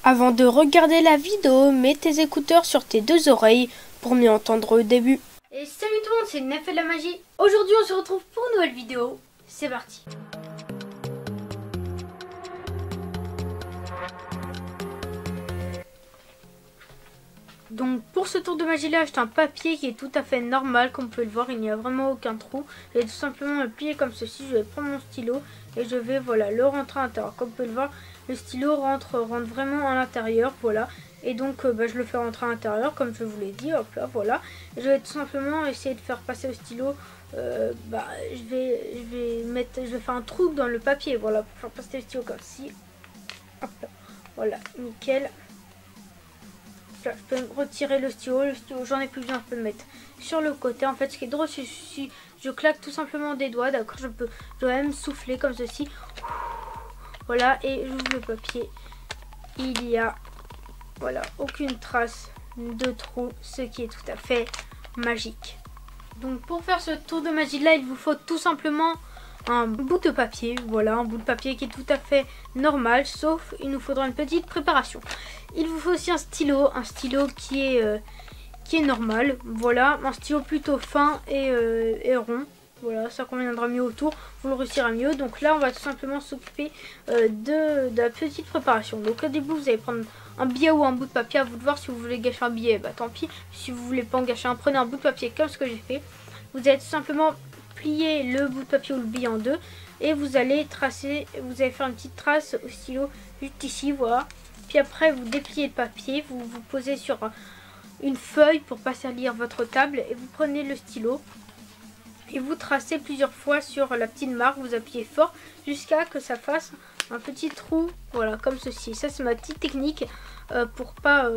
Avant de regarder la vidéo, mets tes écouteurs sur tes deux oreilles pour mieux entendre le début. Et salut tout le monde, c'est Nef et la magie. Aujourd'hui on se retrouve pour une nouvelle vidéo. C'est parti. Donc pour ce tour de magie là, j'ai acheté un papier qui est tout à fait normal. Comme vous pouvez le voir, il n'y a vraiment aucun trou. Je vais tout simplement le plier comme ceci. Je vais prendre mon stylo et je vais le rentrer à l'intérieur. Comme vous pouvez le voir, le stylo rentre vraiment à l'intérieur. Voilà. Et donc je le fais rentrer à l'intérieur comme je vous l'ai dit. Hop là, voilà. Et je vais tout simplement essayer de faire passer le stylo. Je vais faire un trou dans le papier. Voilà, pour faire passer le stylo comme ci. Hop là. Voilà, nickel. Je peux retirer le stylo, j'en ai plus besoin, je peux le mettre sur le côté. En fait, ce qui est drôle, c'est si je claque tout simplement des doigts, d'accord, je dois même souffler comme ceci. Voilà, et j'ouvre le papier. Il y a, voilà, aucune trace de trou, ce qui est tout à fait magique. Donc pour faire ce tour de magie là, il vous faut tout simplement un bout de papier, voilà, un bout de papier qui est tout à fait normal, sauf il nous faudra une petite préparation. Il vous faut aussi un stylo qui est normal, voilà, un stylo plutôt fin et rond, voilà, ça conviendra mieux autour, vous le réussirez mieux. Donc là on va tout simplement s'occuper de la petite préparation. Donc au début vous allez prendre un billet ou un bout de papier, à vous de voir. Si vous voulez gâcher un billet, bah tant pis, si vous voulez pas en gâcher un, prenez un bout de papier comme ce que j'ai fait. Vous allez tout simplement plier le bout de papier ou le billet en deux et vous allez tracer, vous allez faire une petite trace au stylo juste ici, voilà. Puis après vous dépliez le papier, vous vous posez sur une feuille pour pas salir votre table et vous prenez le stylo et vous tracez plusieurs fois sur la petite marque, vous appuyez fort jusqu'à que ça fasse un petit trou, voilà, comme ceci. Ça c'est ma petite technique pour pas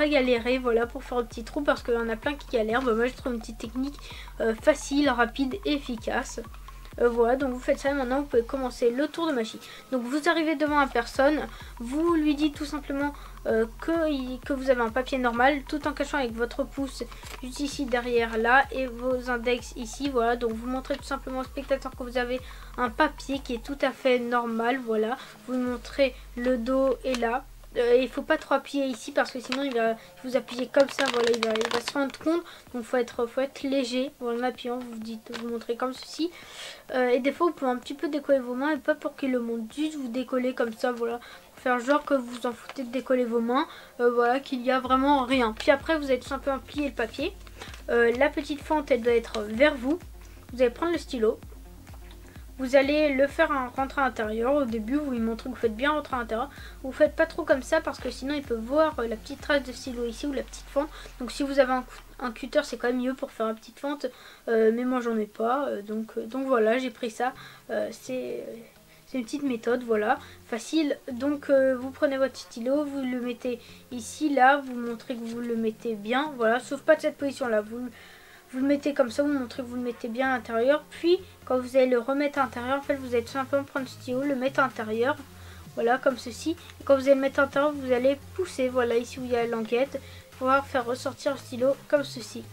galérer, voilà, pour faire un petit trou, parce qu'il y en a plein qui galèrent. Moi je trouve une petite technique facile, rapide et efficace. Voilà, donc vous faites ça. Maintenant vous pouvez commencer le tour de magie. Donc vous arrivez devant la personne, vous lui dites tout simplement que vous avez un papier normal, tout en cachant avec votre pouce juste ici derrière là et vos index ici, voilà. Donc vous montrez tout simplement au spectateur que vous avez un papier qui est tout à fait normal, voilà. Vous montrez le dos et là. Il faut pas trop appuyer ici parce que sinon il va vous appuyer comme ça, voilà, il va se rendre compte. Donc faut être léger, voilà, en appuyant, vous montrez comme ceci. Et des fois vous pouvez un petit peu décoller vos mains, et pas pour qu'il le monte, juste vous décoller comme ça, voilà, pour faire genre que vous en foutez de décoller vos mains, voilà, qu'il y a vraiment rien. Puis après vous allez tout simplement plier le papier, la petite fente elle doit être vers vous. Vous allez prendre le stylo. Vous allez le faire rentrer à l'intérieur. Au début, vous lui montrez que vous faites bien rentrer à l'intérieur. Vous faites pas trop comme ça parce que sinon il peut voir la petite trace de stylo ici ou la petite fente. Donc si vous avez un cutter, c'est quand même mieux pour faire la petite fente. Mais moi j'en ai pas. Donc voilà, j'ai pris ça. C'est une petite méthode, voilà, facile. Donc vous prenez votre stylo, vous le mettez ici, là, vous montrez que vous le mettez bien, voilà, sauf pas de cette position là. Vous le mettez comme ça, vous montrez que vous le mettez bien à l'intérieur. Puis quand vous allez le remettre à l'intérieur, en fait vous allez tout simplement prendre le stylo, le mettre à l'intérieur, voilà, comme ceci. Et quand vous allez le mettre à l'intérieur, vous allez pousser, voilà, ici où il y a la languette, pour pouvoir faire ressortir le stylo comme ceci.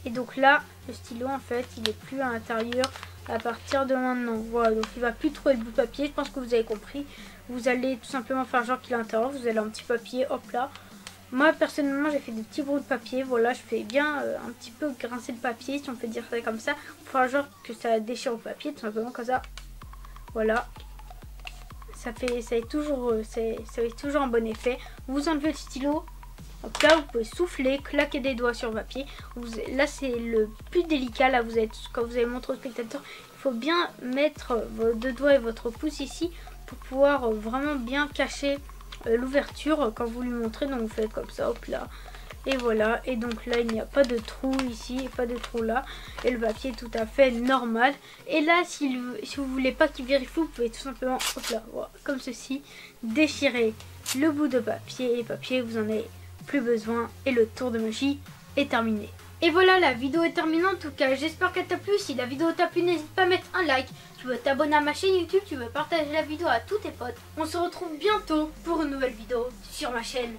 Et donc là, le stylo en fait il est plus à l'intérieur à partir de maintenant, voilà. Donc il va plus trouver le bout de papier, je pense que vous avez compris. Vous allez tout simplement faire genre qu'il est à l'intérieur, vous allez un petit papier, hop là. Moi personnellement j'ai fait des petits bouts de papier, voilà, je fais bien un petit peu grincer le papier, si on peut dire ça comme ça, pour faire genre que ça déchire au papier, tout simplement comme ça, voilà. Ça fait toujours un bon effet. Vous enlevez le stylo, donc là vous pouvez souffler, claquer des doigts sur le papier. Là c'est le plus délicat, là quand vous allez montrer au spectateur, il faut bien mettre vos deux doigts et votre pouce ici pour pouvoir vraiment bien cacher l'ouverture quand vous lui montrez. Donc vous faites comme ça, hop là, et voilà. Et donc là il n'y a pas de trou ici et pas de trou là, et le papier est tout à fait normal. Et là si vous voulez pas qu'il vérifie, vous pouvez tout simplement, hop là, voilà, comme ceci, déchirer le bout de papier, et papier vous en avez plus besoin, et le tour de magie est terminé. Et voilà, la vidéo est terminée en tout cas, j'espère qu'elle t'a plu. Si la vidéo t'a plu, n'hésite pas à mettre un like. Tu veux t'abonner à ma chaîne YouTube, tu veux partager la vidéo à tous tes potes. On se retrouve bientôt pour une nouvelle vidéo sur ma chaîne.